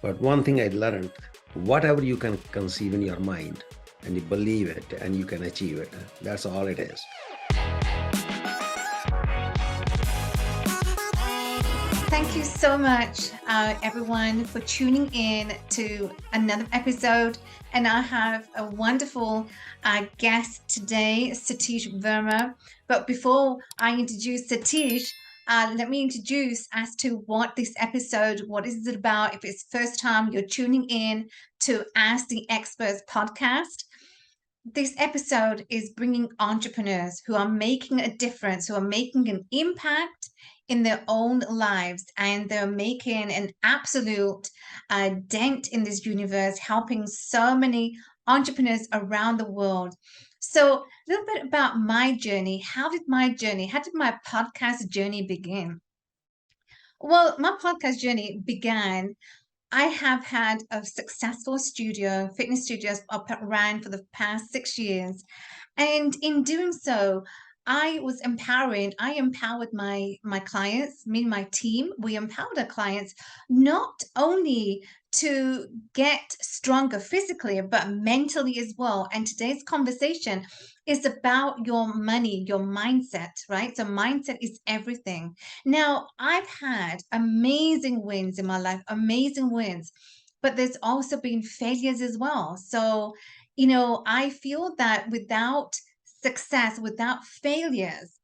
But one thing I learned, whatever you can conceive in your mind and you believe it and you can achieve it, that's all it is. Thank you so much, everyone, for tuning in to another episode. And I have a wonderful guest today, Satish Verma. But before I introduce Satish, let me introduce as to what this episode, what is it about. If it's first time you're tuning in to Ask the Experts podcast, this episode is bringing entrepreneurs who are making a difference, who are making an impact in their own lives, and they're making an absolute dent in this universe, helping so many entrepreneurs around the world. So, a little bit about my journey. How did my podcast journey begin? Well, my podcast journey began. I have had a successful studio, fitness studios up ran for the past 6 years. And in doing so, I empowered my clients, me and my team, we empowered our clients not only to get stronger physically, but mentally as well. And today's conversation is about your money, your mindset, right? So mindset is everything. Now, I've had amazing wins in my life, amazing wins, but there's also been failures as well. So, I feel that without success, without failures,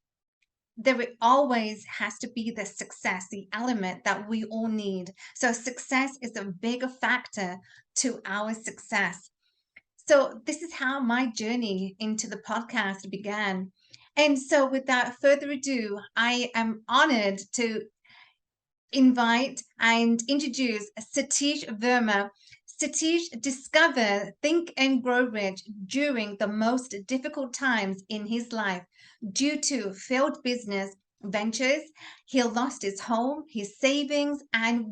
there always has to be the success, the element that we all need. So, success is a bigger factor to our success. So, this is how my journey into the podcast began. And so, without further ado, I am honored to invite and introduce Satish Verma. Satish discovered Think and Grow Rich during the most difficult times in his life due to failed business ventures. He lost his home, his savings, and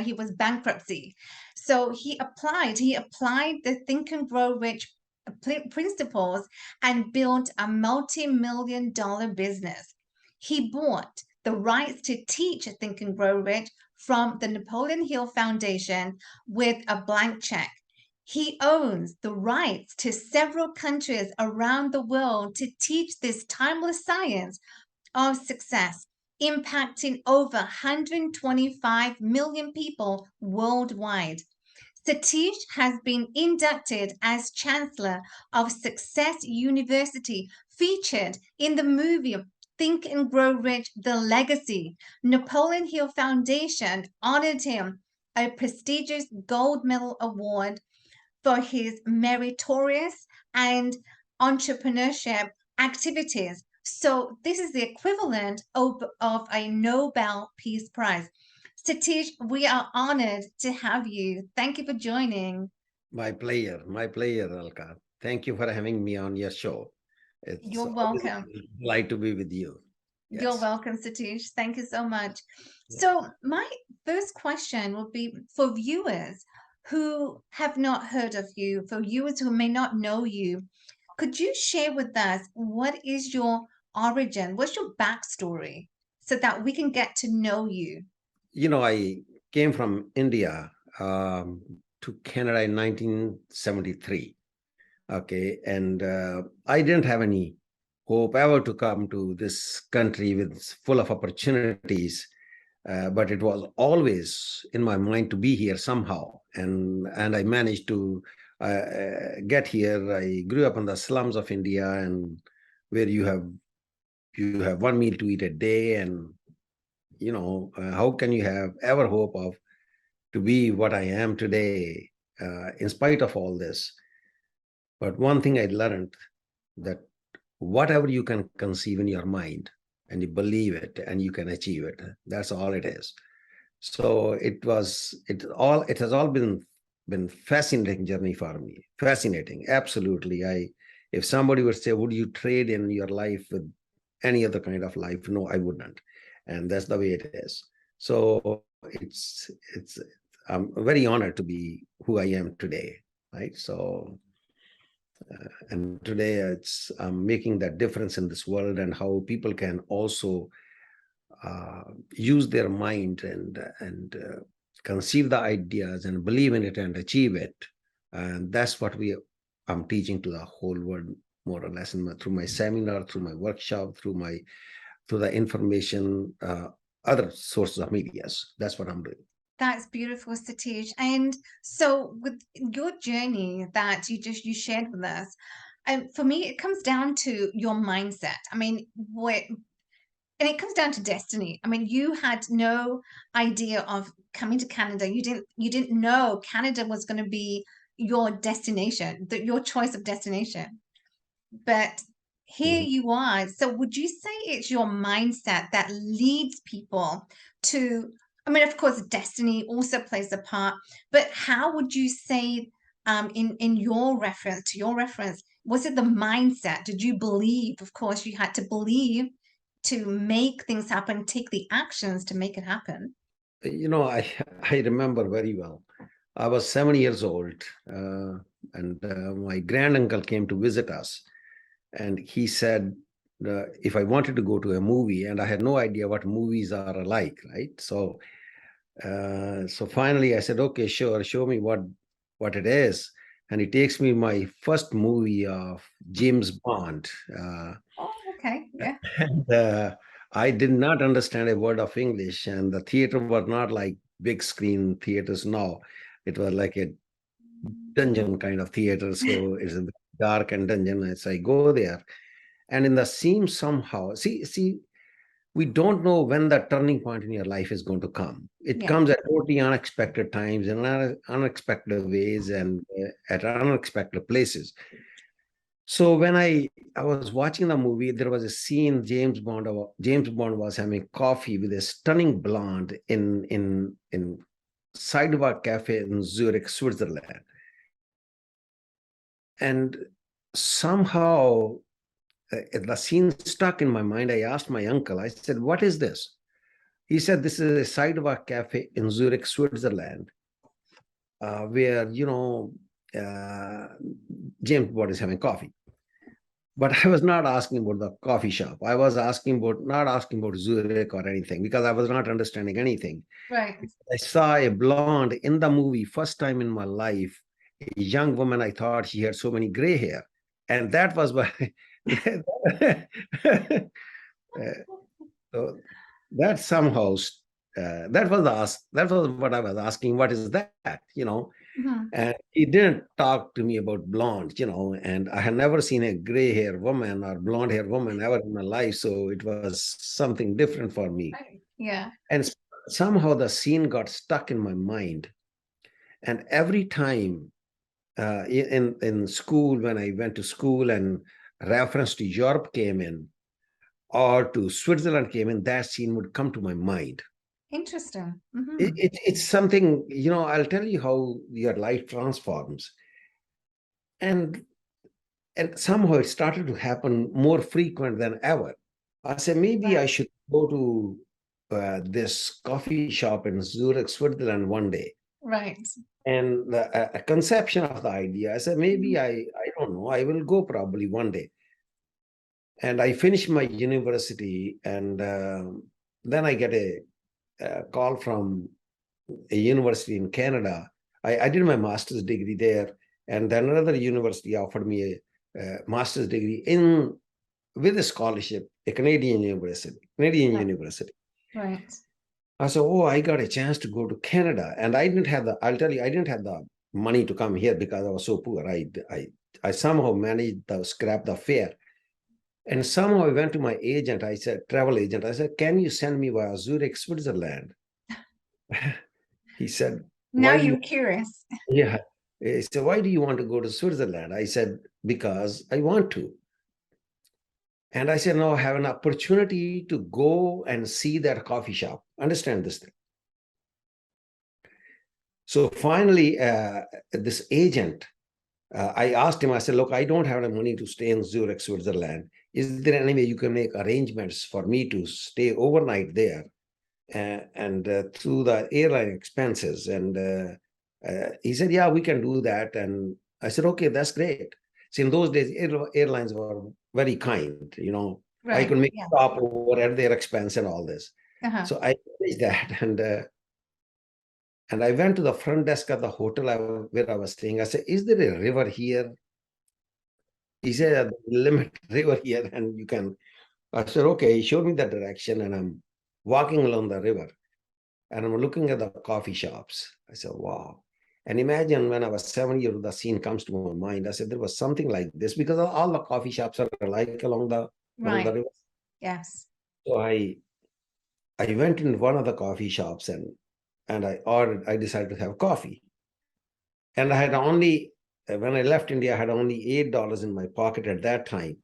he was bankruptcy. So he applied the Think and Grow Rich principles and built a multi-million dollar business. He bought the rights to teach Think and Grow Rich from the Napoleon Hill Foundation with a blank check. He owns the rights to several countries around the world to teach this timeless science of success, impacting over 125 million people worldwide. Satish has been inducted as Chancellor of Success University, featured in the movie Think and Grow Rich, The Legacy. Napoleon Hill Foundation honored him a prestigious gold medal award for his meritorious and entrepreneurship activities. So this is the equivalent of a Nobel Peace Prize. Satish, we are honored to have you. Thank you for joining. My player, Alka. Thank you for having me on your show. It's You're always a welcome. delight to be with you. You're Yes. welcome, Satish. Thank you so much. Yeah. So, my first question would be for viewers who have not heard of you, for viewers who may not know you, could you share with us what is your origin? What's your backstory so that we can get to know you? I came from India to Canada in 1973. Okay. And I didn't have any hope ever to come to this country with full of opportunities. But it was always in my mind to be here somehow. And I managed to get here. I grew up in the slums of India, and where you have one meal to eat a day, and how can you have ever hope of to be what I am today, in spite of all this? But one thing I learned, that whatever you can conceive in your mind and you believe it and you can achieve it, that's all it is. So it has all been fascinating journey for me. Fascinating, absolutely. If somebody would say, would you trade in your life with any other kind of life? No, I wouldn't. And that's the way it is. So I'm very honored to be who I am today, right? So and today I'm making that difference in this world, and how people can also use their mind and conceive the ideas and believe in it and achieve it. And that's what I'm teaching to the whole world, more or less, through my seminar, through my workshop, through the information, other sources of medias. That's what I'm doing. That's beautiful, Satish. And so with your journey that you shared with us, for me, it comes down to your mindset. I mean, and it comes down to destiny. I mean, you had no idea of coming to Canada. You didn't know Canada was going to be your destination, your choice of destination. But here Mhm. you are. So would you say it's your mindset that leads people to, I mean, of course, destiny also plays a part, but how would you say, in your reference, to your reference, was it the mindset? Did you believe? Of course, you had to believe to make things happen, take the actions to make it happen. I remember very well. I was 7 years old, and my granduncle came to visit us, and he said if I wanted to go to a movie, and I had no idea what movies are like, right? So finally I said, okay, sure, show me what it is. And he takes me my first movie of James Bond. Oh, okay. Yeah. And I did not understand a word of English, and the theater was not like big screen theaters now. It was like a dungeon kind of theater, so it's a bit dark and dungeon. As I go there, and in the scene somehow, see, we don't know when the turning point in your life is going to come. It Yeah. comes at totally unexpected times, in unexpected ways, and at unexpected places. So when I was watching the movie, there was a scene. James Bond was having coffee with a stunning blonde in sidewalk cafe in Zurich, Switzerland, and somehow the scene stuck in my mind. I asked my uncle. I said, "What is this?" He said, "This is a sidewalk cafe in Zurich, Switzerland, where James Bond is having coffee." But I was not asking about the coffee shop. I was not asking about Zurich or anything, because I was not understanding anything. Right. I saw a blonde in the movie, first time in my life, a young woman. I thought she had so many gray hair. And that was why. So that somehow, that was what I was asking. What is that? Mhm. And he didn't talk to me about blonde, and I had never seen a gray hair woman or blonde hair woman ever in my life. So it was something different for me. Right. Yeah. And somehow the scene got stuck in my mind. And every time in school, when I went to school and reference to Europe came in, or to Switzerland came in, that scene would come to my mind. Interesting. It's something, I'll tell you how your life transforms. And somehow it started to happen more frequent than ever. I said, maybe I Right. should go to this coffee shop in Zurich, Switzerland one day. Right. And a conception of the idea, I said, maybe Mhm. I don't know, I will go probably one day. And I finished my university, and then I get a call from a university in Canada. I did my master's degree there, and then another university offered me a master's degree with a scholarship, a Canadian Right. university. Right. I said, oh, I got a chance to go to Canada, and I'll tell you, I didn't have the money to come here because I was so poor. I somehow managed to scrap the fare. And somehow I went to my agent. I said, travel agent, I said, can you send me via Zurich, Switzerland? He said, Now why do you, you're curious. yeah. He said, why do you want to go to Switzerland? I said, because I want to. And I said, no, I have an opportunity to go and see that coffee shop. Understand this thing. So finally, this agent, I asked him, I said, look, I don't have the money to stay in Zurich, Switzerland. Is there any way you can make arrangements for me to stay overnight there? And through the airline expenses. And he said, yeah, we can do that. And I said, okay, that's great. So in those days, airlines were very kind, I Right. could make Yeah. a stop over at their expense and all this. Uh-huh. So I managed that. And And I went to the front desk of the hotel where I was staying. I said, "Is there a river here?" He said, "Limit river here, and you can." I said, "Okay." He showed me the direction, and I'm walking along the river, and I'm looking at the coffee shops. I said, "Wow." And imagine when I was 7 years old, the scene comes to my mind. I said, there was something like this because all the coffee shops are like along the Right. river. Yes. So I went in one of the coffee shops and I decided to have coffee. And I had only, when I left India, I had only $8 in my pocket at that time.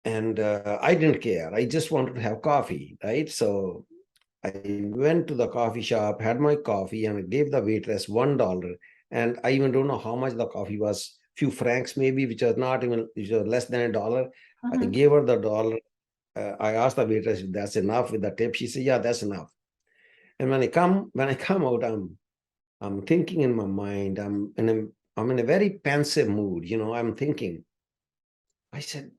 And I didn't care. I just wanted to have coffee, right? So I went to the coffee shop, had my coffee, and I gave the waitress $1. And I even don't know how much the coffee was, few francs maybe, which was not even, which was less than $1. I Mhm. gave her the dollar. I asked the waitress if that's enough with the tip. She said, "Yeah, that's enough." And when I come out, I'm thinking in my mind. I'm in a very pensive mood. I'm thinking. I said,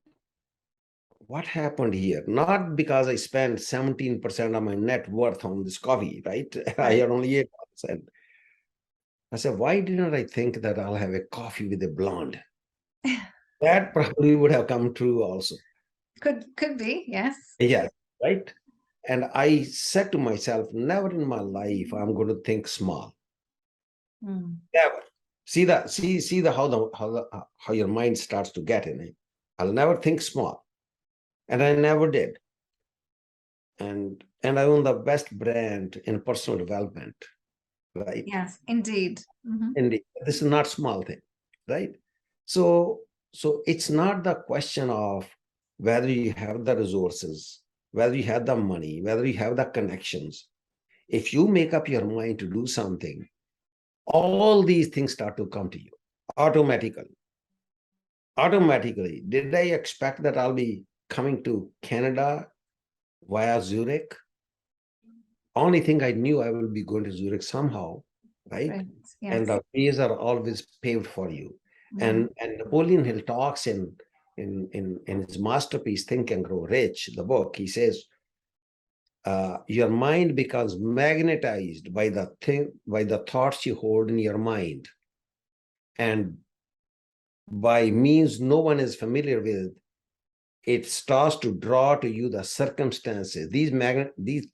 "What happened here?" Not because I spent 17% of my net worth on this coffee, right? I Right. had only $8. I said, "Why didn't I think that I'll have a coffee with a blonde?" That probably would have come true also. Could be, yes. Yeah, right. And I said to myself, never in my life I'm going to think small. Mm. Never. See the how your mind starts to get in it. I'll never think small. And I never did. And I own the best brand in personal development, right? Yes, indeed. Mhm. And this is not small thing, right? So so it's not the question of whether you have the resources, whether you have the money, whether you have the connections. If you make up your mind to do something, all these things start to come to you automatically. Automatically. Did I expect that I'll be coming to Canada via Zurich? Only thing I knew, I will be going to Zurich somehow, right? Right. And Yes. the ways are always paved for you. Mm. And Napoleon Hill talks in his masterpiece Think and Grow Rich, the book. He says, your mind becomes magnetized by the thoughts you hold in your mind, and by means no one is familiar with, it starts to draw to you the circumstances. These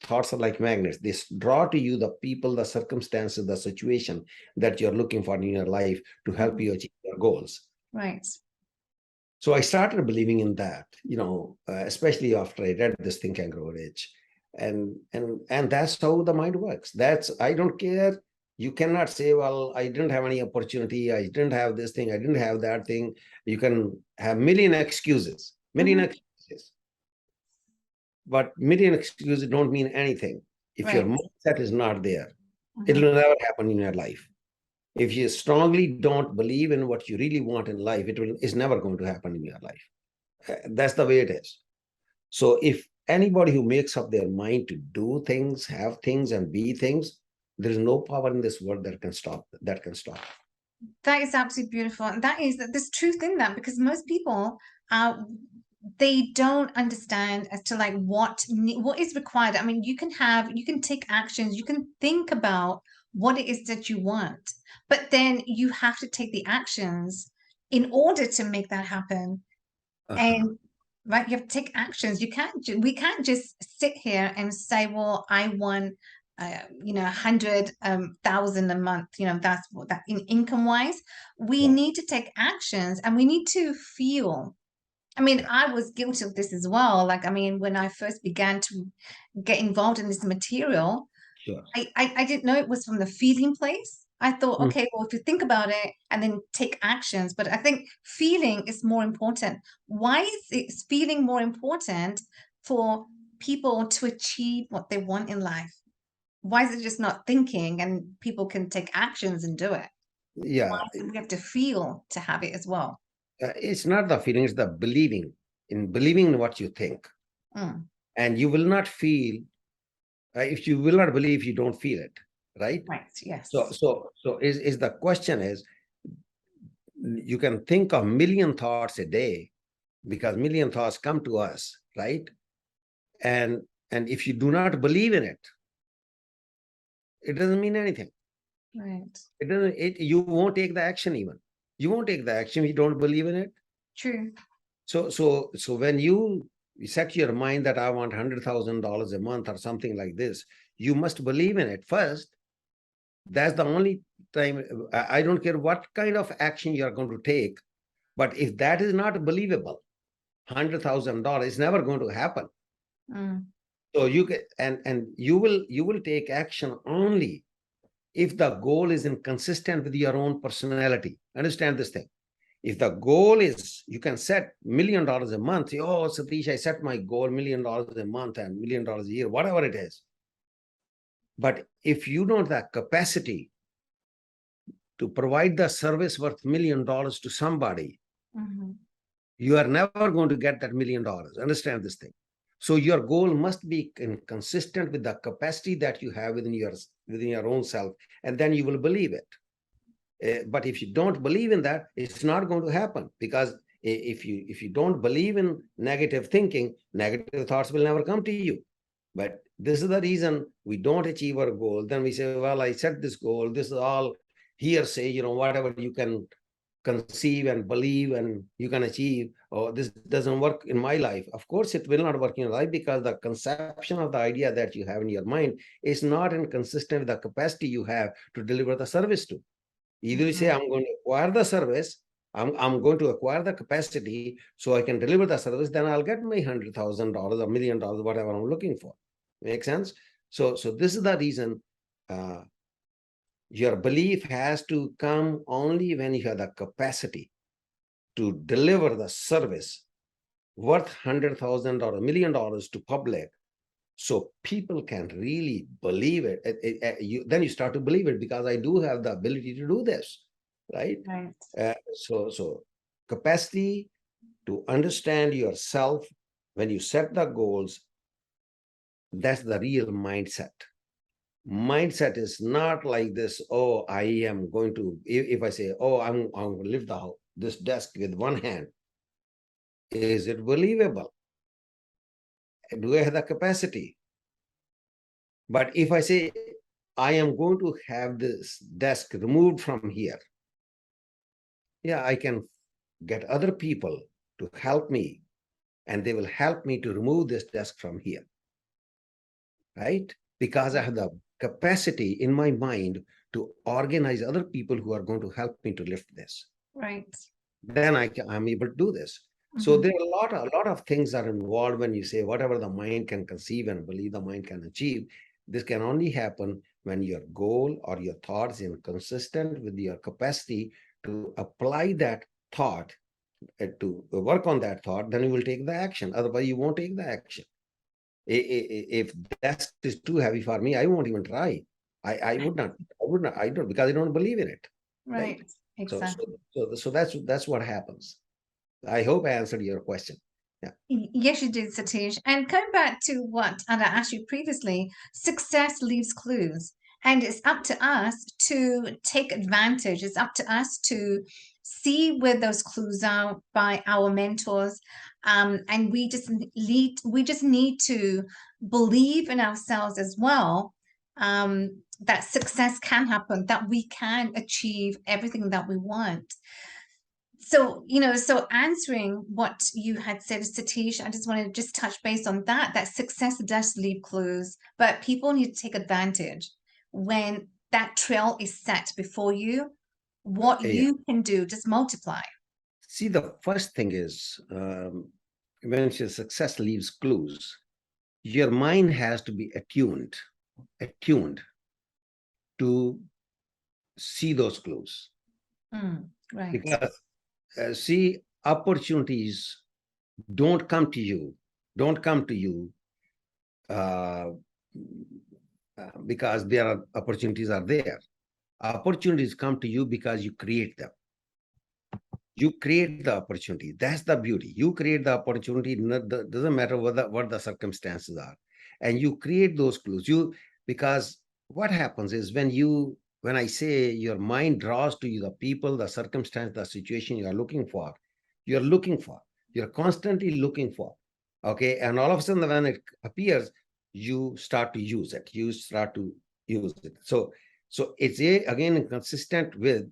thoughts are like magnets. They draw to you the people, the circumstances, the situation that you're looking for in your life to help you achieve your goals. Right. So I started believing in that, especially after I read this Think and Grow Rich. And that's how the mind works. I don't care. You cannot say, "Well, I didn't have any opportunity. I didn't have this thing. I didn't have that thing." You can have million excuses, million Mhm. excuses. But million excuses don't mean anything. If your Right. mindset is not there, it Mhm. will never happen in your life. If you strongly don't believe in what you really want in life, it's never going to happen in your life. That's the way it is. So if anybody who makes up their mind to do things, have things, and be things, there is no power in this world that can stop. That can stop. That is absolutely beautiful. And there's truth in that because most people uh they don't understand as to like what is required. I mean, you can take actions, you can think about what it is that you want, but then you have to take the actions in order to make that happen. Uh-huh. And right, you have to take actions. We can't just sit here and say, well, I want 100,000 a month. That's what that in income wise. We Yeah, need to take actions and we need to feel. I mean, yeah, I was guilty of this as well. Like, I mean, when I first began to get involved in this material, sure. I didn't know it was from the feeling place. I thought, Mm. okay, well, if you think about it and then take actions, but I think feeling is more important. Why is feeling more important for people to achieve what they want in life? Why is it just not thinking and people can take actions and do it? Why Yeah, is it we have to feel to have it as well? it's not the feeling; it's the believing in what you think, Mm, and you will not feel if you will not believe, you don't feel it, right? right. So, Yes. so, so is the question is, you can think of million thoughts a day because million thoughts come to us, right? And if you do not believe in it, it doesn't mean anything. Right. It doesn't, you won't take the action even. You won't take the action if you don't believe in it. True. So when you set your mind that I want $100,000 a month or something like this, you must believe in it first. That's the only time. I don't care what kind of action you are going to take, but if that is not believable, $100,000 is never going to happen. Mm. So you can, and you will take action only if the goal is inconsistent with your own personality. Understand this thing. If the goal is, you can set $1 million a month. Say, oh, Satish, I set my goal $1 million a month and $1 million a year, whatever it is. But if you don't have capacity to provide the service worth $1 million to somebody, Mm-hmm. you are never going to get that $1 million. Understand this thing. So your goal must be consistent with the capacity that you have within your own self, and then you will believe it. But if you don't believe in that, it's not going to happen, because if you don't believe in negative thinking, negative thoughts will never come to you. But this is the reason we don't achieve our goal. Then we say, well, I set this goal. This is all hearsay, whatever you can conceive and believe and you can achieve. Oh, this doesn't work in my life. Of course, it will not work in your life, because the conception of the idea that you have in your mind is not inconsistent with the capacity you have to deliver the service to. Either you say, I'm going to acquire the service, I'm going to acquire the capacity so I can deliver the service, then I'll get my $100,000 or $1 million, whatever I'm looking for. Make sense? So this is the reason your belief has to come only when you have the capacity to deliver the service worth $100,000 or $1 million to public, so people can really believe it. Then you start to believe it, because I do have the ability to do this, right? Right. So capacity to understand yourself when you set the goals, that's the real mindset. Mindset is not like this, oh, I am going to, if I say, oh, I'm going to lift this desk with one hand, is it believable? Do I have the capacity? But if I say, I am going to have this desk removed from here, yeah, I can get other people to help me, and they will help me to remove this desk from here, right? Because I have the capacity in my mind to organize other people who are going to help me to lift this. Right. Then I'm able to do this. So there are a lot of things are involved when you say whatever the mind can conceive and believe the mind can achieve. This can only happen when your goal or your thoughts is inconsistent with your capacity to apply that thought, to work on that thought. Then you will take the action. Otherwise, you won't take the action. If that is too heavy for me, I won't even try. I would not. I don't, because I don't believe in it. Right. Exactly. Exactly. So that's what happens. I hope I answered your question. Yeah. Yes, you did, Satish. And going back to what Anna asked you previously, success leaves clues. And it's up to us to take advantage. It's up to us to see where those clues are by our mentors. And we just need to believe in ourselves as well. That success can happen, that we can achieve everything that we want. So, so answering what you had said, Satish, I just want to just touch base on that success does leave clues, but people need to take advantage when that trail is set before you. What you can do, just multiply. See, the first thing is, when success leaves clues, your mind has to be attuned to see those clues. Right. Because see, opportunities don't come to you because there are opportunities are there. Opportunities come to you because you create them. You create the opportunity. That's the beauty. You create the opportunity. Doesn't matter what the circumstances are, and you create those clues. Because what happens is when I say your mind draws to you the people, the circumstance, the situation you are looking for, you're constantly looking for. Okay, and all of a sudden when it appears, you start to use it. You start to use it. So it's again consistent with,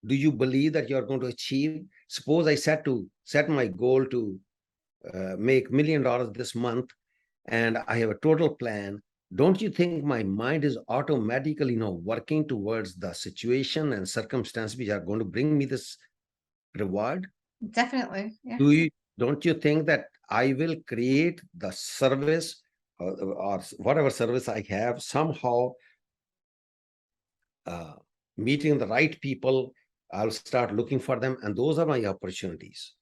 do you believe that you're going to achieve? Suppose I set my goal to make $1 million this month, and I have a total plan. Don't you think my mind is automatically working towards the situation and circumstance which are going to bring me this reward? Definitely. Yeah. Don't you think that I will create the service, or whatever service I have, somehow uh, meeting the right people? I'll start looking for them, and those are my opportunities.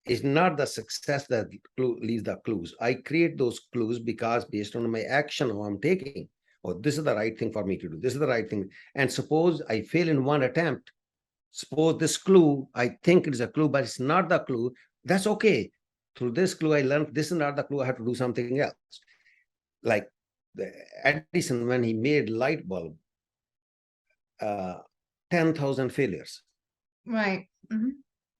It's not the success that leaves the clues. I create those clues because based on my action, how I'm taking, oh, this is the right thing for me to do. This is the right thing. And suppose I fail in one attempt. Suppose this clue, I think it is a clue, but it's not the clue. That's okay. Through this clue, I learned this is not the clue. I have to do something else. Like Edison, when he made light bulb, uh, 10,000 failures. Right. Mm-hmm.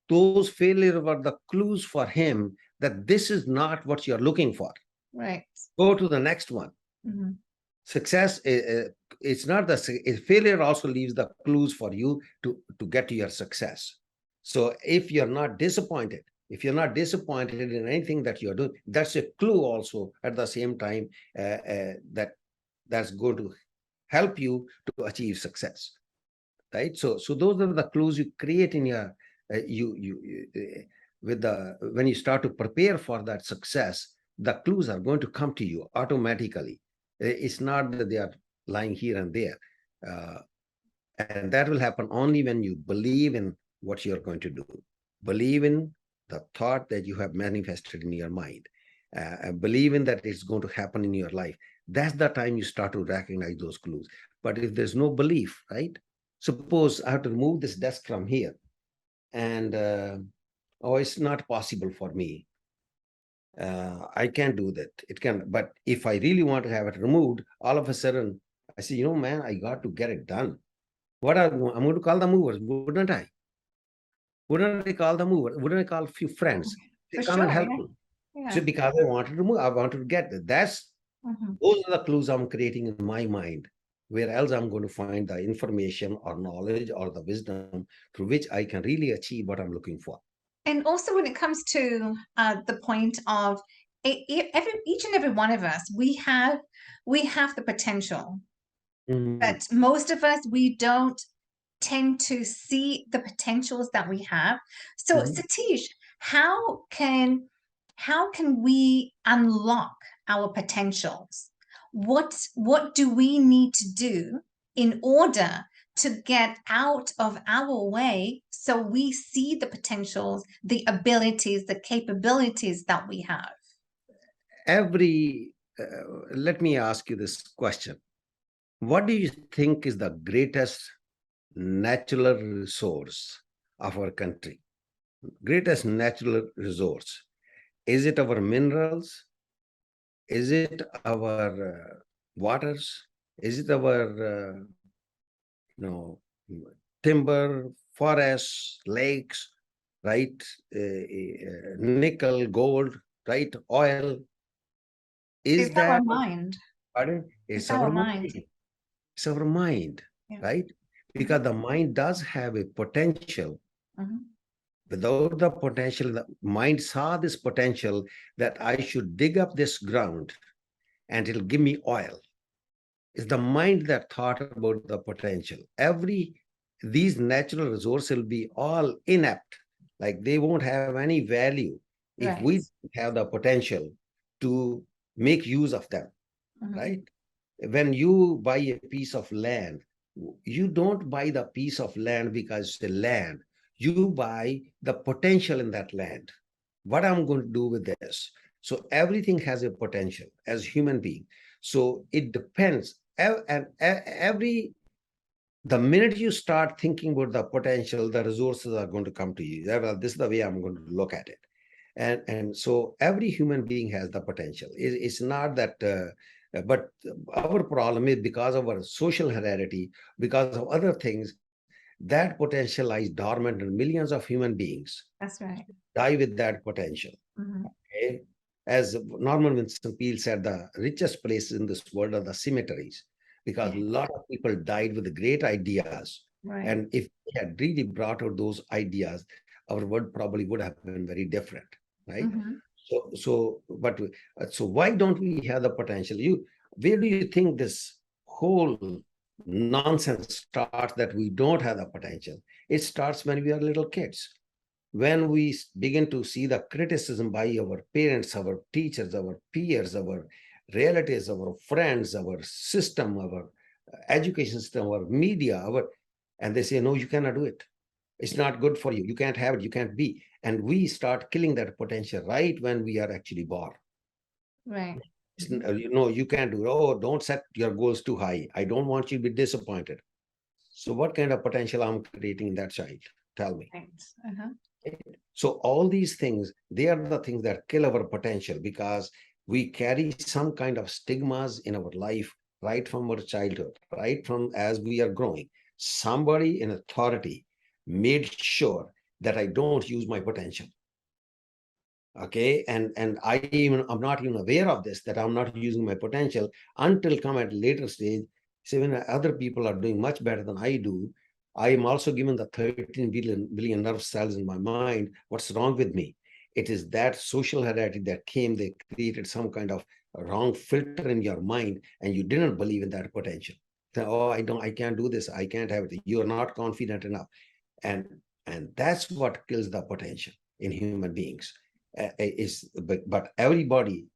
Those failures were the clues for him that this is not what you're looking for. Right. Go to the next one. Mm-hmm. Success, it's not the failure also leaves the clues for you to get to your success. So if you're not disappointed in anything that you're doing, that's a clue also at the same time, that's going to help you to achieve success, right? So those are the clues you create in your when you start to prepare for that success. The clues are going to come to you automatically. It's not that they are lying here and there, and that will happen only when you believe in what you're going to do, believe in the thought that you have manifested in your mind, believe in that it's going to happen in your life. That's the time you start to recognize those clues. But if there's no belief, right? Suppose I have to remove this desk from here, and oh, it's not possible for me. I can't do that. It can, but if I really want to have it removed, all of a sudden I say, man, I got to get it done. I'm going to call the movers, wouldn't I? Wouldn't I call the mover? Wouldn't I call a few friends? They For come and sure. help Yeah. me. Yeah. So because I wanted to move, I wanted to get it. Those are the clues I'm creating in my mind. Where else I'm going to find the information or knowledge or the wisdom through which I can really achieve what I'm looking for. And also when it comes to the point of each and every one of us, we have the potential, but most of us, we don't tend to see the potentials that we have. So Satish, how can we unlock our potentials? What do we need to do in order to get out of our way so we see the potentials, the abilities, the capabilities that we have? Let me ask you this question. What do you think is the greatest natural resource of our country? Greatest natural resource? Is it our minerals? Is it our waters? Is it our timber, forests, lakes, right? Nickel, gold, right? Oil. Is It's our that, mind. pardon? It's It's our our mind. mind. It's our mind, Yeah. right? Because the mind does have a potential. Mm-hmm. Without the potential, the mind saw this potential that I should dig up this ground and it'll give me oil. It's the mind that thought about the potential. These natural resources will be all inept, like they won't have any value if we have the potential to make use of them, right? When you buy a piece of land, you don't buy the piece of land because it's a land. You buy the potential in that land. What I'm going to do with this? So everything has a potential as human being. So it depends. And the minute you start thinking about the potential, the resources are going to come to you. Well, this is the way I'm going to look at it. And so every human being has the potential. It's not that, but our problem is because of our social heredity, because of other things, that potential lies dormant in millions of human beings. That's right. Die with that potential. Okay? As Norman Vincent Peale said, the richest places in this world are the cemeteries. because a Yeah. lot of people died with great ideas. Right. And if we had really brought out those ideas, our world probably would have been very different, right? Mm-hmm. So why don't we have the potential? Where do you think this whole nonsense starts that we don't have the potential? It starts when we are little kids. When we begin to see the criticism by our parents, our teachers, our peers, our relatives, our friends, our system, our education system, our media, and they say, no, you cannot do it. It's not good for you. You can't have it. You can't be. And we start killing that potential right when we are actually born. Right. You can't do it. Oh, don't set your goals too high. I don't want you to be disappointed. So what kind of potential I'm creating in that child? Tell me. Right. Uh-huh. So all these things, they are the things that kill our potential because we carry some kind of stigmas in our life right from our childhood, right from as we are growing. Somebody in authority made sure that I don't use my potential. Okay, and I'm not even aware of this, that I'm not using my potential until come at a later stage. So when other people are doing much better than I do, I am also given the 13 billion nerve cells in my mind. What's wrong with me? It is that social hierarchy that came, they created some kind of wrong filter in your mind, and you didn't believe in that potential. So, oh, I can't do this, I can't have it. You're not confident enough. And and that's what kills the potential in human beings. But everybody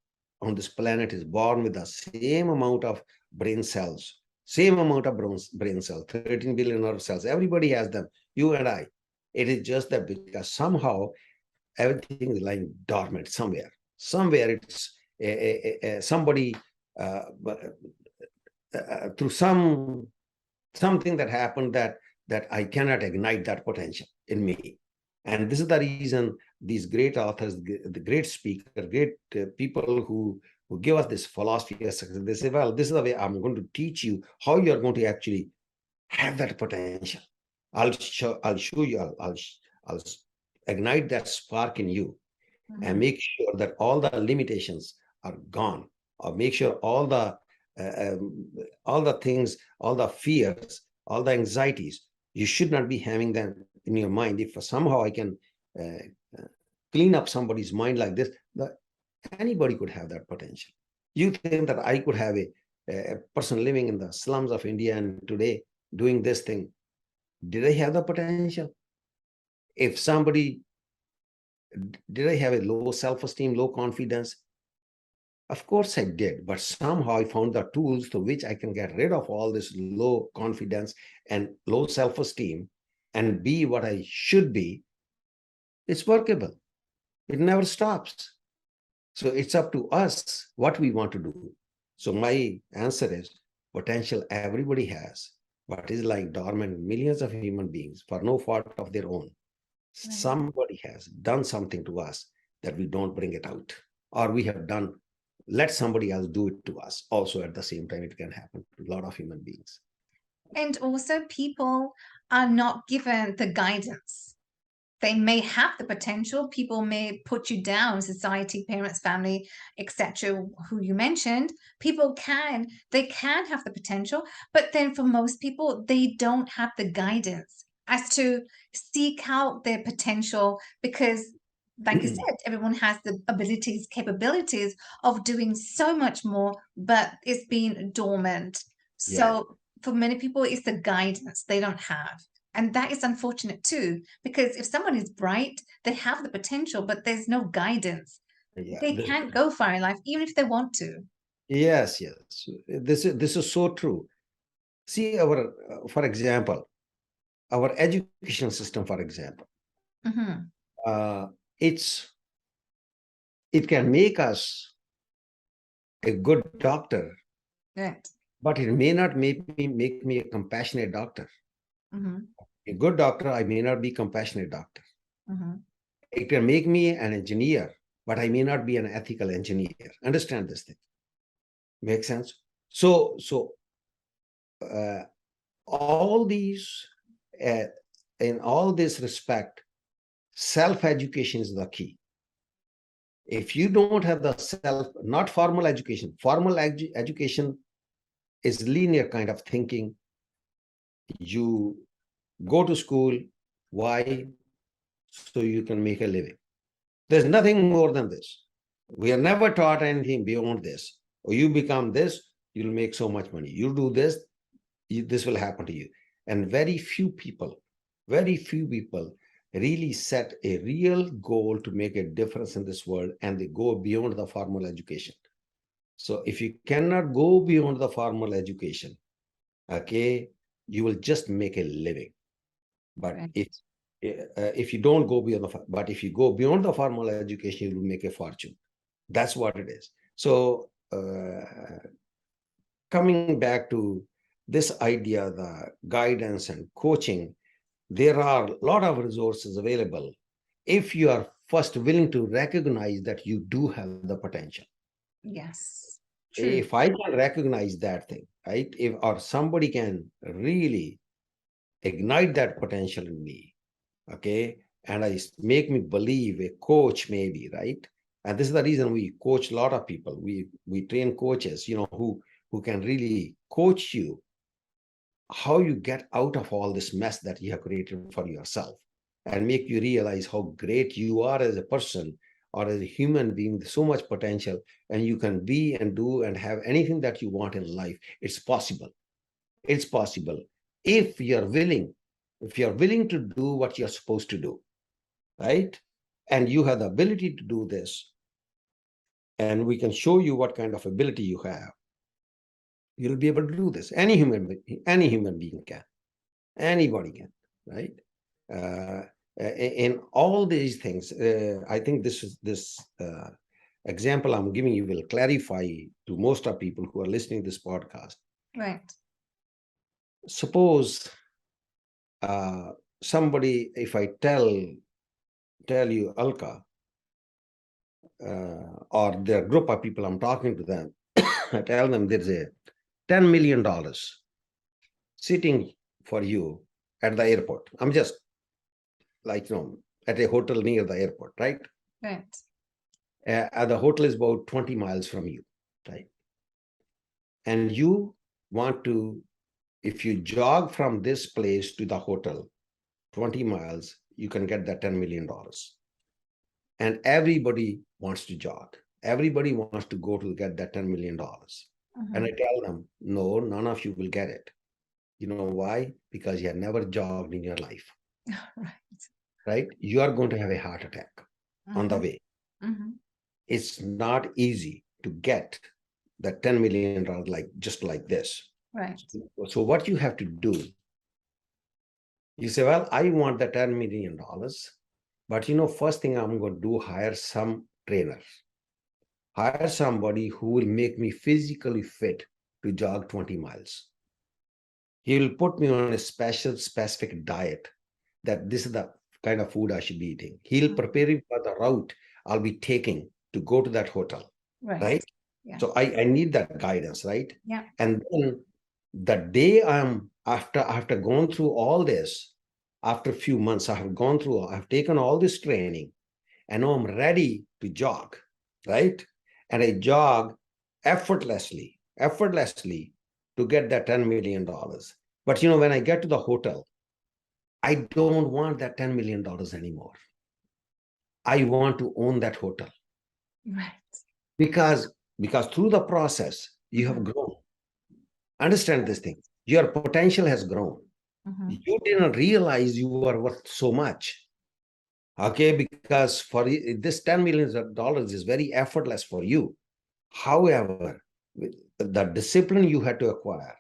on this planet is born with the same amount of brain cells, same amount of brain cells, 13 billion nerve cells. Everybody has them, you and I. It is just that because somehow everything is lying dormant somewhere it's somebody through something that happened that I cannot ignite that potential in me. And this is the reason these great authors, the great speakers, great people who give us this philosophy of success, they say, well, this is the way I'm going to teach you how you're going to actually have that potential. I'll show you, I'll ignite that spark in you and Mm-hmm. make sure that all the limitations are gone, or make sure uh, um, all the things, all the fears, all the anxieties, you should not be having them in your mind. If somehow I can uh, uh, clean up somebody's mind like this, that anybody could have that potential. You think that I could have a person living in the slums of India and today doing this thing, did I have the potential? If somebody, did I have a low self-esteem, low confidence? Of course I did, but somehow I found the tools through which I can get rid of all this low confidence and low self-esteem and be what I should be. It's workable. It never stops. So it's up to us what we want to do. So my answer is potential everybody has, but is like dormant in millions of human beings for no fault of their own. Right. Somebody has done something to us that we don't bring it out, or we have done, let somebody else do it to us. Also, at the same time, it can happen to a lot of human beings. And also, people are not given the guidance. They may have the potential. People may put you down, society, parents, family, etc., who you mentioned. They can have the potential, but then for most people, they don't have the guidance as to seek out their potential because, like you said, everyone has the abilities, capabilities of doing so much more, but it's been dormant. Yeah, So for many people, it's the guidance they don't have. And that is unfortunate too, because if someone is bright, they have the potential, but there's no guidance. yeah. They can't go far in life, even if they want to. Yes, yes. This is so true. See, for example, our education system, for example, Hmm. uh, it's it can make us a good doctor, Right. but it may not make me a compassionate doctor. Hmm. A good doctor, I may not be compassionate doctor. Hmm. It can make me an engineer, but I may not be an ethical engineer. Understand this thing? Make sense? So uh, all these, uh, in all this respect, self-education is the key. If you don't have the self, not formal education, formal education is linear kind of thinking. You go to school. Why? So you can make a living. There's nothing more than this. We are never taught anything beyond this. Or you become this, you'll make so much money. You do this, this will happen to you. And very few people really set a real goal to make a difference in this world, and they go beyond the formal education. So if you cannot go beyond the formal education, okay, you will just make a living. But Right. if you don't go beyond but if you go beyond the formal education, you will make a fortune. That's what it is. So coming back to this idea, the guidance and coaching, there are a lot of resources available if you are first willing to recognize that you do have the potential. Yes. True. If I can recognize that thing, right? If or somebody can really ignite that potential in me, okay, and make me believe, a coach maybe, right? And this is the reason we coach a lot of people. We train coaches, who can really coach you how you get out of all this mess that you have created for yourself, and make you realize how great you are as a person or as a human being with so much potential, and you can be and do and have anything that you want in life. It's possible. It's possible if you're willing, to do what you're supposed to do, right? And you have the ability to do this, and we can show you what kind of ability you have. You'll be able to do this. Any human being can. Anybody can, right? In all these things, I think this example I'm giving you will clarify to most of people who are listening to this podcast. Right. Suppose somebody, if I tell you, Alka, or their group of people, I'm talking to them, I tell them there's a $10 million sitting for you at the airport. I'm just at a hotel near the airport, right? Right. The hotel is about 20 miles from you, right? And you want to, if you jog from this place to the hotel 20 miles, you can get that $10 million. And everybody wants to jog. Everybody wants to go to get that $10 million. And I tell them, no, none of you will get it. You know why? Because you have never jogged in your life. Right. Right? You are going to have a heart attack on the way. It's not easy to get that $10 million just like this. Right. So what you have to do, you say, well, I want the $10 million, but first thing I'm going to do, hire some trainers. Hire somebody who will make me physically fit to jog 20 miles. He will put me on a specific diet, that this is the kind of food I should be eating. He'll prepare me for the route I'll be taking to go to that hotel. Right? Yeah. So I need that guidance, right? Yeah. And then the day after gone through all this, after a few months, I've taken all this training, and now I'm ready to jog, right? And I jog effortlessly to get that $10 million. But when I get to the hotel, I don't want that $10 million anymore. I want to own that hotel. Right. Because through the process, you have grown. Understand this thing. Your potential has grown. You didn't realize you were worth so much. Okay, because for this $10 million is very effortless for you. However, the discipline you had to acquire,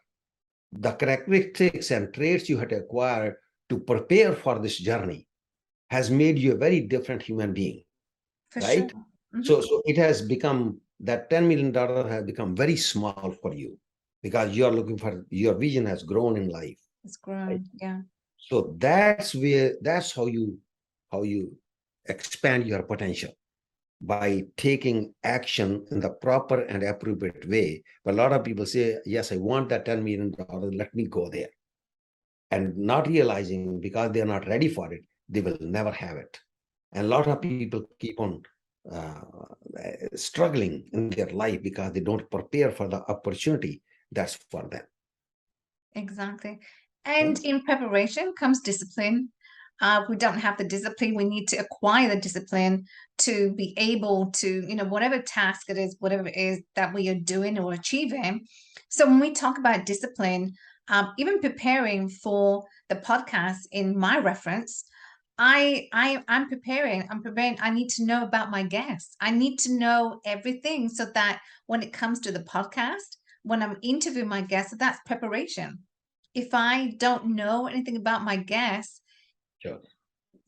the characteristics and traits you had to acquire to prepare for this journey, has made you a very different human being. For right? Sure. So it has become, that $10 million has become very small for you, because you are looking for, your vision has grown in life. It's grown, right? Yeah. So that's how you expand your potential, by taking action in the proper and appropriate way. But a lot of people say, yes, I want that $10 million, let me go there. And not realizing, because they are not ready for it, they will never have it. And a lot of people keep on struggling in their life because they don't prepare for the opportunity that's for them. Exactly. And in preparation comes discipline. We don't have the discipline. We need to acquire the discipline to be able to, whatever task it is, whatever it is that we are doing or achieving. So when we talk about discipline, even preparing for the podcast in my reference, I'm preparing. I'm preparing. I need to know about my guests. I need to know everything so that when it comes to the podcast, when I'm interviewing my guests, that's preparation. If I don't know anything about my guests, Sure.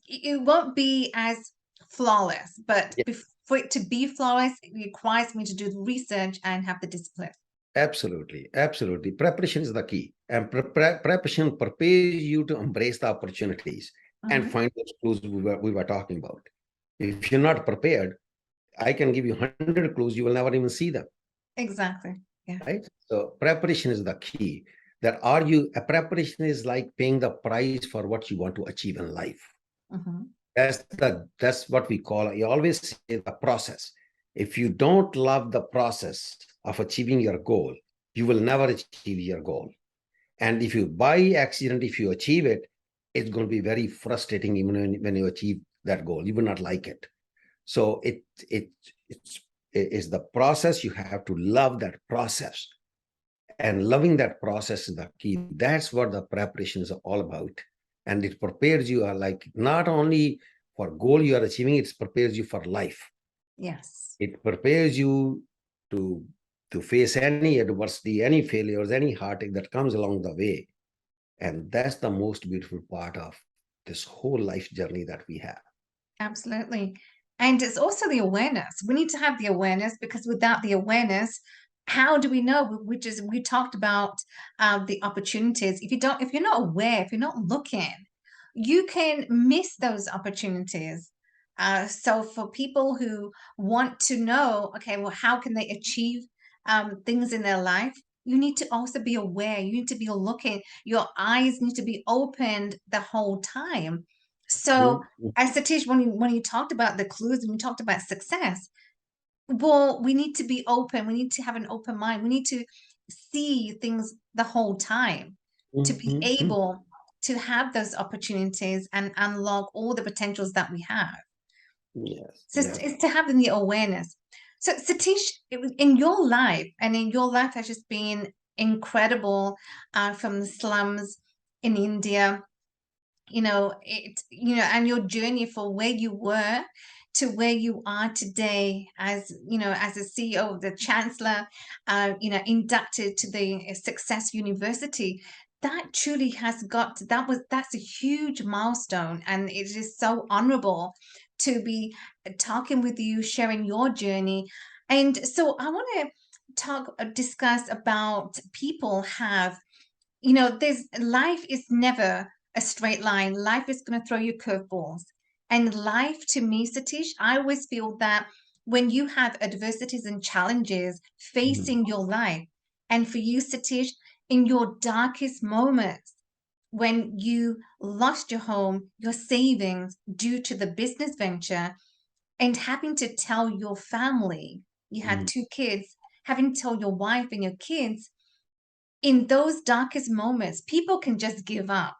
it won't be as flawless. But Yeah, for it to be flawless, it requires me to do the research and have the discipline. absolutely. Absolutely. Preparation is the key. And preparation prepares you to embrace the opportunities and Mhm. find those clues we were talking about. If you're not prepared, I can give you 100 clues, you will never even see them. Exactly. Yeah. Right? So preparation is the key. That a preparation is like paying the price for what you want to achieve in life. Mhm. That's what we call, I always say, the process. If you don't love the process of achieving your goal, you will never achieve your goal. And if you by accident, if you achieve it, it's going to be very frustrating even when you achieve that goal. You will not like it. So it is the process. You have to love that process. And loving that process is the key. That's what the preparation is all about. And it prepares you like not only for goal you are achieving, it prepares you for life. Yes. It prepares you to face any adversity, any failures, any heartache that comes along the way. And that's the most beautiful part of this whole life journey that we have. Absolutely. And it's also the awareness. We need to have the awareness because without the awareness, how do we know? Which is we talked about the opportunities. If you're not aware, if you're not looking, you can miss those opportunities. So for people who want to know, okay, well, how can they achieve things in their life? You need to also be aware. You need to be looking. Your eyes need to be opened the whole time. So Mhm. as Satish, when you talked about the clues and you talked about success, well, we need to be open. We need to have an open mind. We need to see things the whole time to be Mhm. able to have those opportunities and unlock all the potentials that we have. Yes. So Yeah. it's to have the awareness. So Satish, in your life, and in your life has just been incredible, from the slums in India, and your journey from where you were to where you are today as as a CEO, the chancellor, inducted to the Success University. That truly has got that's a huge milestone, and it is so honorable to be talking with you, sharing your journey. And so I want to discuss about people have, there's life is never a straight line. Life is going to throw you curveballs. And life to me, Satish, I always feel that when you have adversities and challenges Mhm. facing your life, and for you, Satish, in your darkest moments, when you lost your home, your savings due to the business venture, and having to tell your family, you had Mhm. 2 kids, having to tell your wife and your kids, in those darkest moments, people can just give up.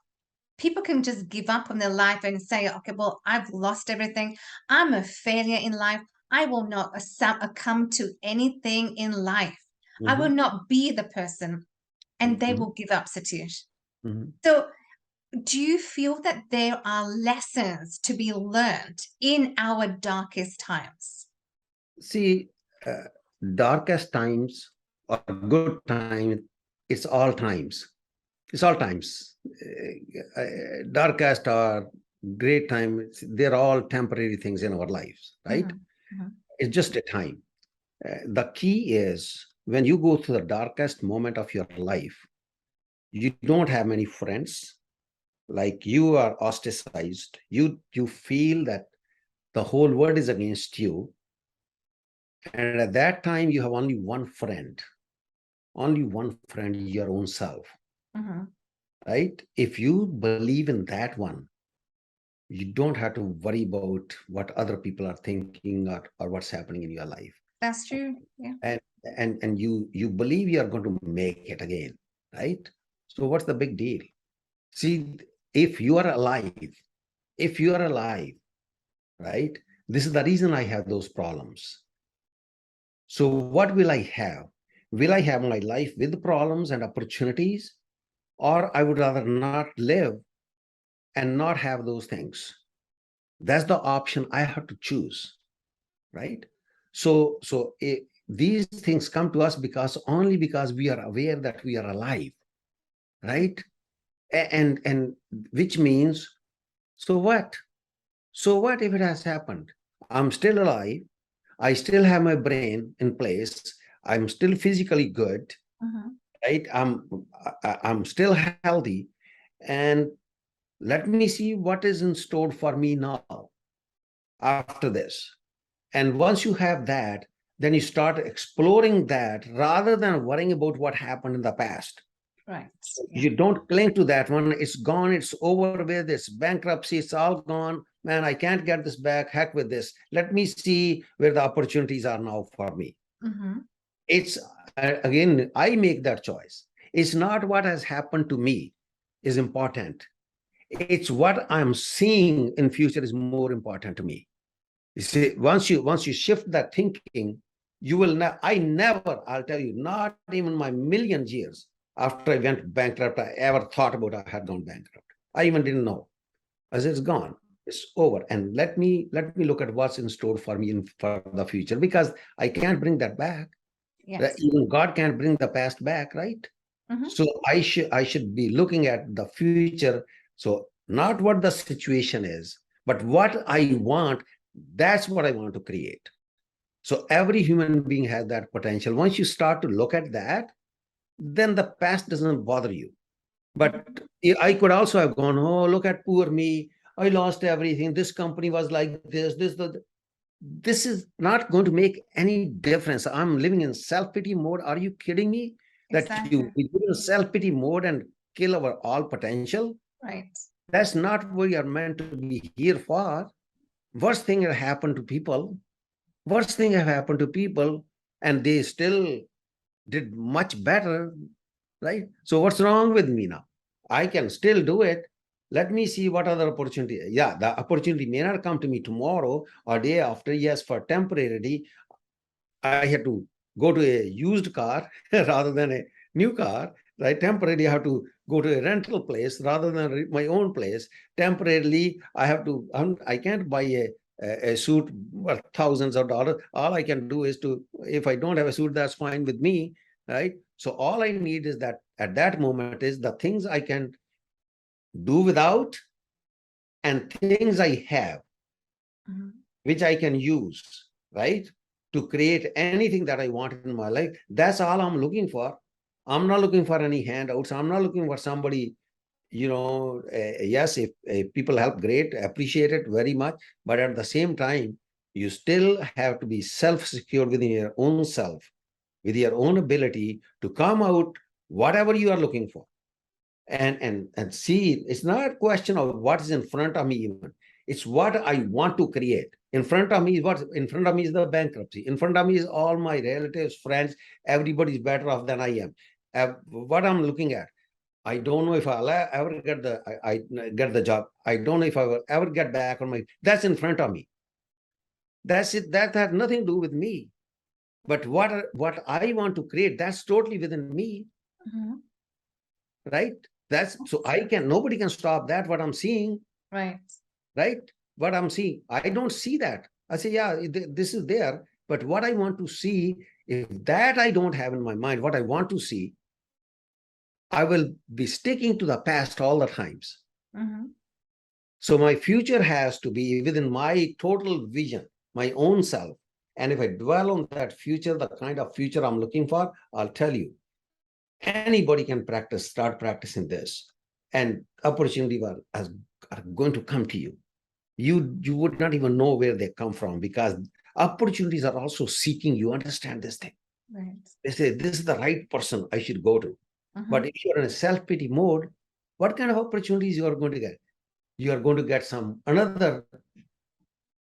People can just give up on their life and say, okay, well, I've lost everything. I'm a failure in life. I will not come to anything in life. I will Mhm. not be the person. And they Mhm. will give up, Satish. Mhm. So, do you feel that there are lessons to be learned in our darkest times? See, uh, darkest times or good time, it's all times. It's all times. Darkest or great time, they're all temporary things in our lives, right? Mhm, mhm, It's just a time. The key is when you go through the darkest moment of your life, you don't have many friends, like you are ostracized. You feel that the whole world is against you. And at that time, you have only one friend, your own self, mhm. right? If you believe in that one, you don't have to worry about what other people are thinking or what's happening in your life. That's true. Yeah. and you believe you are going to make it again, right? So what's the big deal? See, if you are alive, if you are alive, right? This is the reason I have those problems. So what will I have? Will I have my life with problems and opportunities, or I would rather not live and not have those things? That's the option I have to choose, right? So these things come to us because only because we are aware that we are alive, right? And which means, so what? So what if it has happened? I'm still alive. I still have my brain in place. I'm still physically good, right? I'm still healthy, and let me see what is in store for me now after this. And once you have that, then you start exploring that rather than worrying about what happened in the past. Right. You don't cling to that one. It's gone. It's over with. It's bankruptcy. It's all gone. Man, I can't get this back. Heck with this. Let me see where the opportunities are now for me. It's again, I make that choice. It's not what has happened to me is important. It's what I'm seeing in future is more important to me. You see, once you shift that thinking, you will not. I never, I'll tell you, not even my million years after I went bankrupt, I ever thought about I had gone bankrupt. I even didn't know. As it's gone, it's over. And let me look at what's in store for me for the future, because I can't bring that back. Yes. Even God can't bring the past back, right? So I should be looking at the future. So not what the situation is, but what I want. That's what I want to create. So every human being has that potential. Once you start to look at that, then the past doesn't bother you. But I could also have gone, oh, look at poor me. I lost everything. This company was like this is not going to make any difference. I'm living in self-pity mode. Are you kidding me? That Exactly. we live in self-pity mode and kill our all potential? Right. That's not what we are meant to be here for. Worst thing that happened to people, worst thing have happened to people, and they still did much better, right? So what's wrong with me now? I can still do it. Let me see what other opportunity. Yeah, the opportunity may not come to me tomorrow or day after. Yes, for temporarily, I had to go to a used car rather than a new car, right? Temporarily, I have to go to a rental place rather than my own place. Temporarily, I have to, I can't buy a suit worth thousands of dollars. All I can do is to, if I don't have a suit, that's fine with me, right? So all I need is that at that moment is the things I can do without and things I have, which I can use, right? To create anything that I want in my life. That's all I'm looking for. I'm not looking for any handouts. I'm not looking for somebody, yes, if people help, great, appreciate it very much. But at the same time, you still have to be self-secure within your own self, with your own ability to come out whatever you are looking for. And see, it's not a question of what is in front of me even. It's what I want to create. In front of me is what? In front of me is the bankruptcy. In front of me is all my relatives, friends. Everybody's better off than I am. What I'm looking at, I don't know if I'll ever get I get the job. I don't know if I will ever get back on my. That's in front of me. That's it. That had nothing to do with me. But what I want to create, that's totally within me, right? That's so I can. Nobody can stop that. What I'm seeing, Right. right? What I'm seeing, I don't see that. I say, yeah, this is there. But what I want to see, if that I don't have in my mind, what I want to see, I will be sticking to the past all the times. So my future has to be within my total vision, my own self. And if I dwell on that future, the kind of future I'm looking for, I'll tell you, anybody can practice, start practicing this. And opportunities are going to come to you. You would not even know where they come from, because opportunities are also seeking you. Understand this thing. Right. They say, this is the right person I should go to. But if you're in a self-pity mode, what kind of opportunities you are going to get? You are going to get some another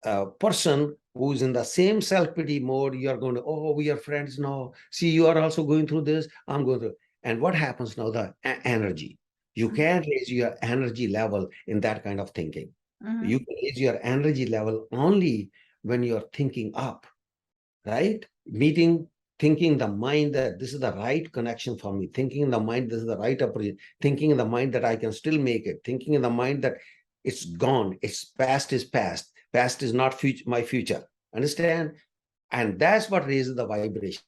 a person who's in the same self-pity mode, you're going to, oh, we are friends now. See, you are also going through this. I'm going through. And what happens now? The energy. You can't raise your energy level in that kind of thinking. You can raise your energy level only when you're thinking up, right? Thinking the mind that this is the right connection for me, thinking in the mind, this is the right approach, thinking in the mind that I can still make it, thinking in the mind that it's gone, it's past is past, past is not my future. Understand? And that's what raises the vibration.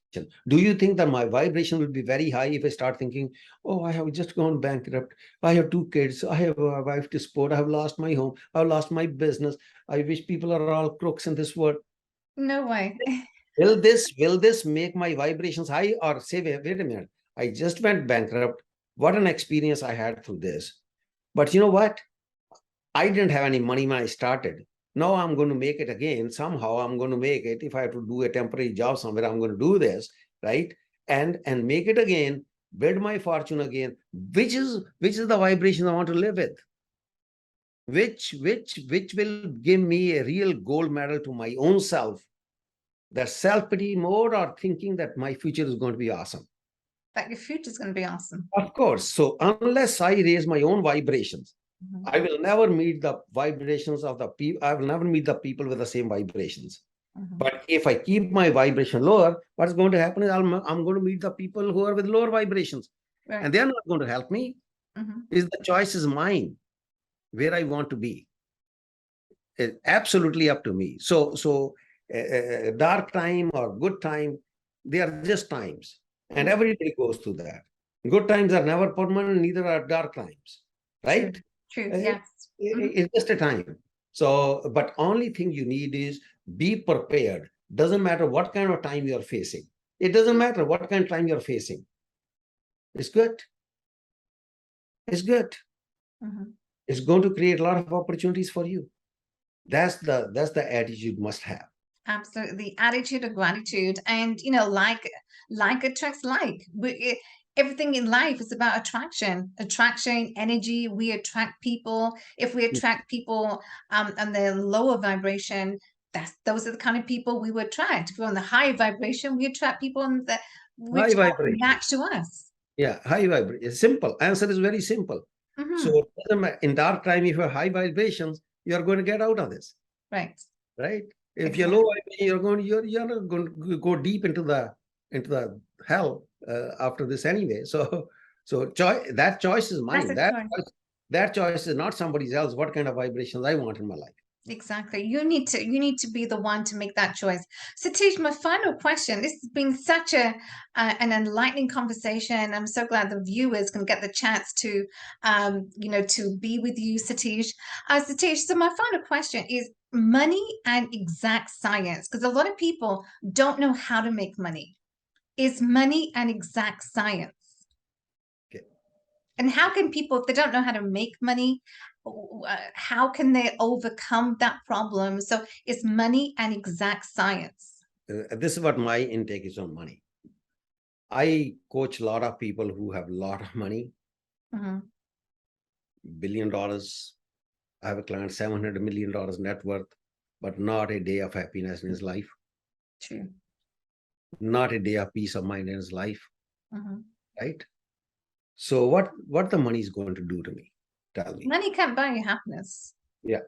Do you think that my vibration will be very high if I start thinking, oh, I have just gone bankrupt, I have 2 kids, I have a wife to support, I have lost my home, I've lost my business, I wish people are all crooks in this world? No way. Will this make my vibrations high, or say, wait a minute, I just went bankrupt, what an experience I had through this, but you know what, I didn't have any money when I started. Now I'm going to make it again. Somehow I'm going to make it. If I have to do a temporary job somewhere, I'm going to do this, right? And make it again, build my fortune again, which is the vibration I want to live with. Which will give me a real gold medal to my own self. That self-pity mode, or thinking that my future is going to be awesome. That your future's going to be awesome. Of course. So unless I raise my own vibrations, I will never meet the vibrations of the people. I will never meet the people with the same vibrations. But if I keep my vibration lower, what's going to happen is I'm going to meet the people who are with lower vibrations. Right. And they're not going to help me. Is the choice is mine, where I want to be. It's absolutely up to me. So dark time or good time, they are just times. And everybody goes through that. Good times are never permanent, neither are dark times. Right? True. Yes. It's just a time. So, but only thing you need is be prepared. Doesn't matter what kind of time you're facing. It doesn't matter what kind of time you're facing. It's good. It's good. It's going to create a lot of opportunities for you. That's the attitude you must have. Absolutely. Attitude of gratitude. And, like attracts like. Everything in life is about attraction, energy. We attract people. If we attract people on the lower vibration, those are the kind of people we would attract. If we're on the high vibration, we attract people which High vibration. match to us. Yeah, high vibration. Simple. Answer is very simple. So in dark time, if you have high vibrations, you're going to get out of this. Right. Right. If you're low vibration, you're not going to go deep into the hell after this anyway. So that choice is mine. That choice is not somebody else. What kind of vibrations I want in my life. Exactly. You need to be the one to make that choice. Satish, my final question. This has been such an enlightening conversation. I'm so glad the viewers can get the chance to to be with you, Satish. Satish, so my final question is money and exact science, because a lot of people don't know how to make money. Is money an exact science? Okay. And how can people, if they don't know how to make money, how can they overcome that problem? So is money an exact science? This is what my intake is on money. I coach a lot of people who have a lot of money, $1 billion. I have a client, $700 million net worth, but not a day of happiness in his life. True. Not a day of peace of mind in his life. Right? So what the money is going to do to me? Tell me. Money can't buy you happiness. Yeah.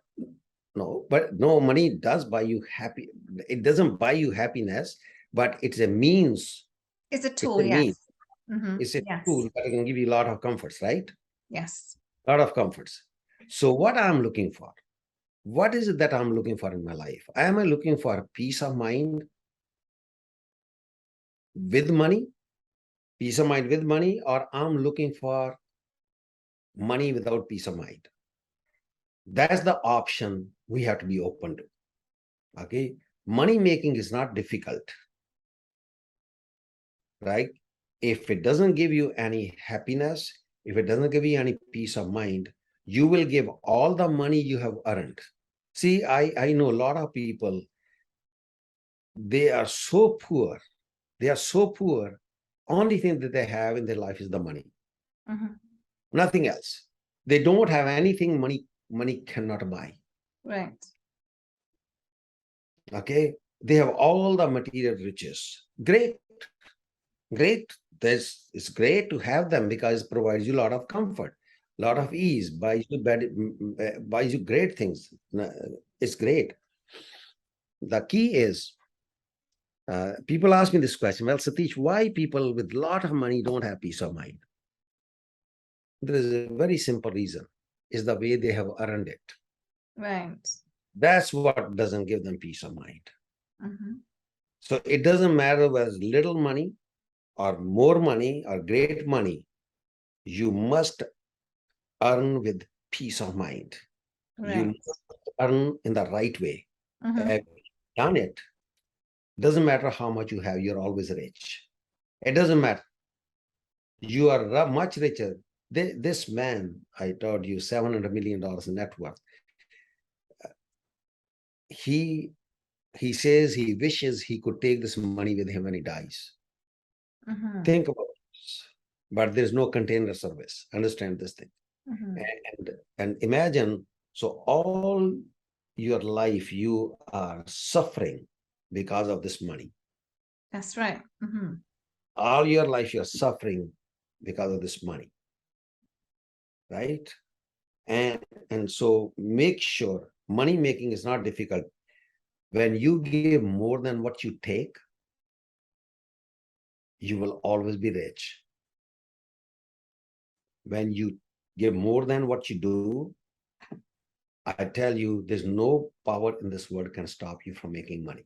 No, but no, money does buy you happy. It doesn't buy you happiness, but it's a means. It's a tool, yes. It's a tool that can give you a lot of comforts, right? Yes. A lot of comforts. So what I'm looking for, what is it that I'm looking for in my life? Am I looking for peace of mind with money? Peace of mind with money, or I'm looking for money without peace of mind? That's the option we have to be open to. Okay. Money making is not difficult. Right? If it doesn't give you any happiness, if it doesn't give you any peace of mind, you will give all the money you have earned. See, I know a lot of people, they are so poor. They are so poor. Only thing that they have in their life is the money. Nothing else. They don't have anything money cannot buy. Right. Okay, they have all the material riches. Great, great. It's great to have them because it provides you a lot of comfort, a lot of ease, buys you great things. It's great. The key is, people ask me this question. Well, Satish, why people with a lot of money don't have peace of mind? There is a very simple reason. Is the way they have earned it. Right. That's what doesn't give them peace of mind. Mm-hmm. So it doesn't matter whether it's little money or more money or great money. You must earn with peace of mind. You Right. must earn in the right way. Mm-hmm. Have you done it? Doesn't matter how much you have, you're always rich. It doesn't matter. You are much richer. This man, I told you, $700 million in net worth. He he says he wishes he could take this money with him when he dies. Mm-hmm. Think about this. But there's no container service. Understand this thing. Mm-hmm. And imagine, so all your life you are suffering because of this money. That's right. Mm-hmm. All your life you're suffering because of this money, right? And so make sure money making is not difficult. When you give more than what you take, you will always be rich. When you give more than what you do, I tell you, there's no power in this world can stop you from making money.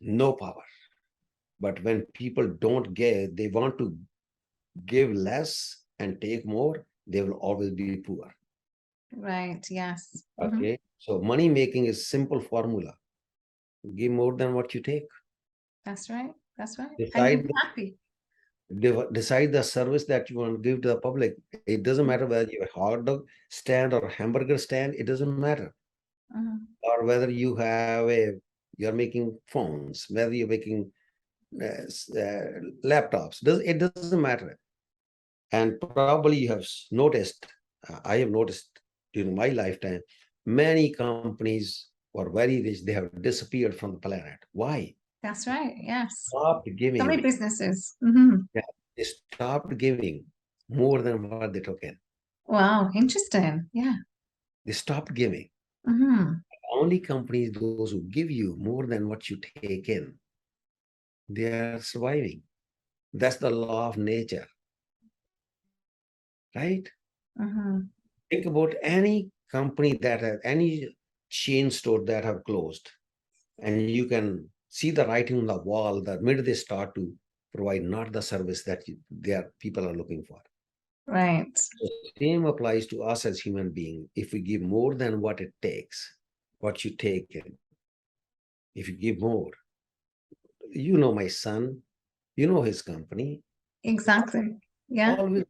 No power. But when people don't give, they want to give less and take more, they will always be poor. Right. Yes. Mm-hmm. Okay. So money making is simple formula. Give more than what you take. That's right. That's right. And you'll Decide be happy. decide the service that you want to give to the public. It doesn't matter whether you have a hot dog stand or a hamburger stand, it doesn't matter. Mm-hmm. Or whether you're making phones, whether you're making laptops, it doesn't matter. And probably you have noticed, I have noticed during my lifetime, many companies were very rich, they have disappeared from the planet. Why? That's right. Yes. Stopped So many giving. businesses. Mm-hmm. Yeah, they stopped giving more than what they took in. Wow. Interesting. Yeah. They stopped giving. Mm-hmm. Only companies, those who give you more than what you take in, they are surviving. That's the law of nature, right? Mm-hmm. Think about any company that has any chain store that have closed, and you can see the writing on the wall the minute they start to provide not the service that their people are looking for. Right. The same applies to us as human beings. If we give more than what it takes, what you take in, if you give more, you know my son, you know his company, Exactly. Yeah. always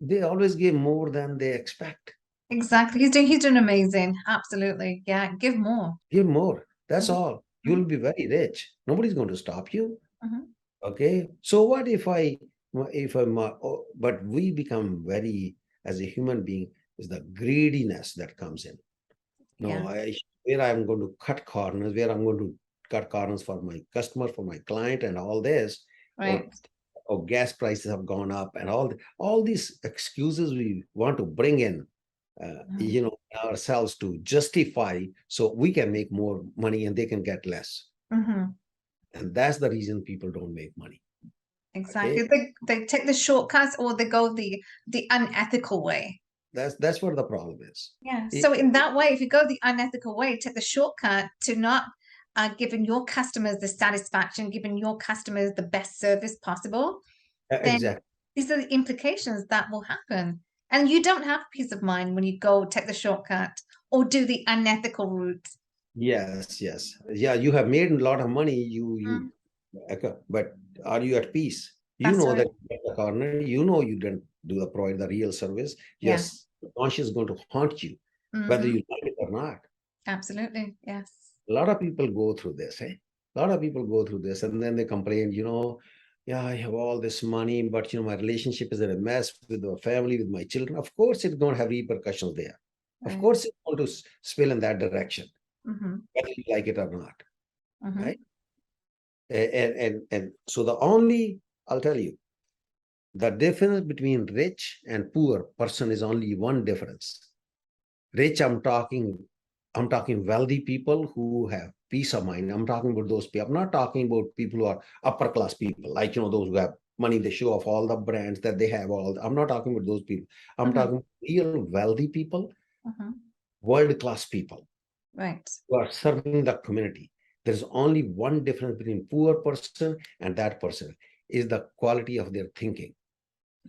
they always give more than they expect. Exactly. He's doing amazing. Absolutely. Yeah. Give more. Give more. That's Mm-hmm. all. You'll be very rich. Nobody's going to stop you. Mm-hmm. Okay. So what but we become very, as a human being, is the greediness that comes in. No, Yeah. where I'm going to cut corners, where I'm going to cut corners for my customer, for my client, and all this, or Right. gas prices have gone up, and all these excuses we want to bring in, Mm-hmm. ourselves to justify so we can make more money and they can get less. Mm-hmm. And that's the reason people don't make money. Exactly. Okay, They take the shortcuts or they go the unethical way. that's what the problem is. Yeah. It- So in that way, if you go the unethical way, take the shortcut to not giving your customers the satisfaction, giving your customers the best service possible, then exactly. these are the implications that will happen. And you don't have peace of mind when you go take the shortcut or do the unethical route. Yes. Yeah, you have made a lot of money, Mm, but are you at peace? You that's know right. that at the corner, you know you didn't provide the real service. Your Yeah. conscience is going to haunt you, whether Hmm. you like it or not. Absolutely. Yes. A lot of people go through this, eh? A lot of people go through this, and then they complain, yeah, I have all this money, but my relationship is in a mess with the family, with my children. Of course, it's going to have repercussions there. Of Right. course, it's going to spill in that direction. whether you like it or not, Mm-hmm. right? And so the only, I'll tell you, the difference between rich and poor person is only one difference. Rich, I'm talking wealthy people who have peace of mind. I'm talking about those people. I'm not talking about people who are upper class people, like those who have money, they show off all the brands that they have. I'm not talking about those people. I'm talking real wealthy people, world class people, Right. who are serving the community. There's only one difference between poor person and that person, is the quality of their thinking.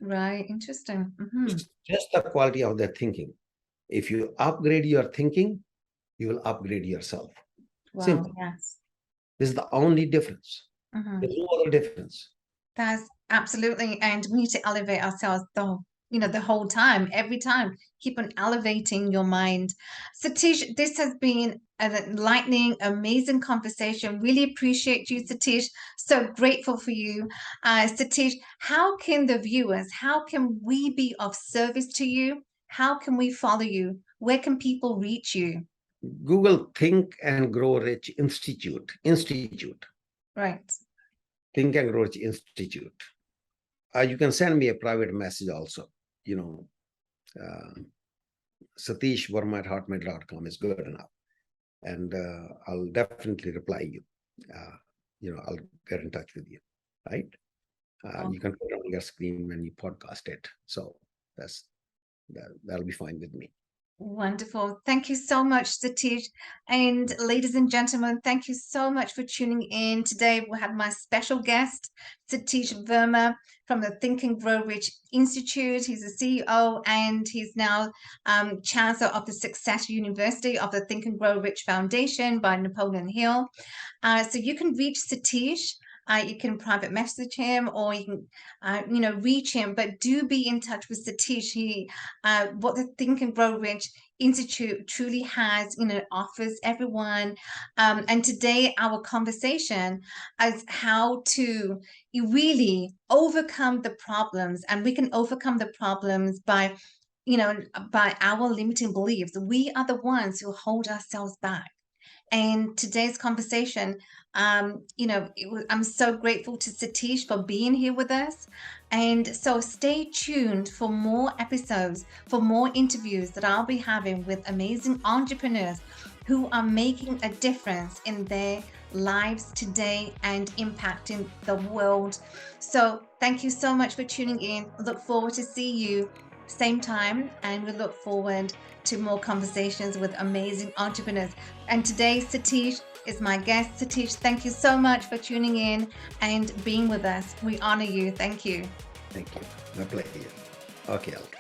Right. Interesting. It's just the quality of their thinking. If you upgrade your thinking, you will upgrade yourself. Wow. Simple. Yes. This is the only difference. There's no other difference. That's absolutely, and we need to elevate ourselves the whole time, every time. Keep on elevating your mind. Satish, this has been an enlightening, amazing conversation. Really appreciate you, Satish. So grateful for you. Satish, how can the viewers, how can we be of service to you? How can we follow you? Where can people reach you? Google Think and Grow Rich Institute. Right. Think and Grow Rich Institute. You can send me a private message also. Satish Verma at hotmail.com is good enough. And I'll definitely reply you. I'll get in touch with you, right? You can put it on your screen when you podcast it. So that'll be fine with me. Wonderful. Thank you so much, Satish. And ladies and gentlemen, thank you so much for tuning in. Today we have my special guest, Satish Verma from the Think and Grow Rich Institute. He's a CEO and he's now Chancellor of the Success University of the Think and Grow Rich Foundation by Napoleon Hill. So you can reach Satish. You can private message him, or you can, reach him. But do be in touch with Satish. What the Think and Grow Rich Institute truly has, offers everyone. And today, our conversation is how to really overcome the problems, and we can overcome the problems by our limiting beliefs. We are the ones who hold ourselves back. And today's conversation, I'm so grateful to Satish for being here with us. And so stay tuned for more episodes, for more interviews that I'll be having with amazing entrepreneurs who are making a difference in their lives today and impacting the world. So thank you so much for tuning in. Look forward to see you same time, and we look forward to more conversations with amazing entrepreneurs. And today, Satish is my guest. Satish, thank you so much for tuning in and being with us. We honor you. Thank you. Thank you. My pleasure. Okay, Alka.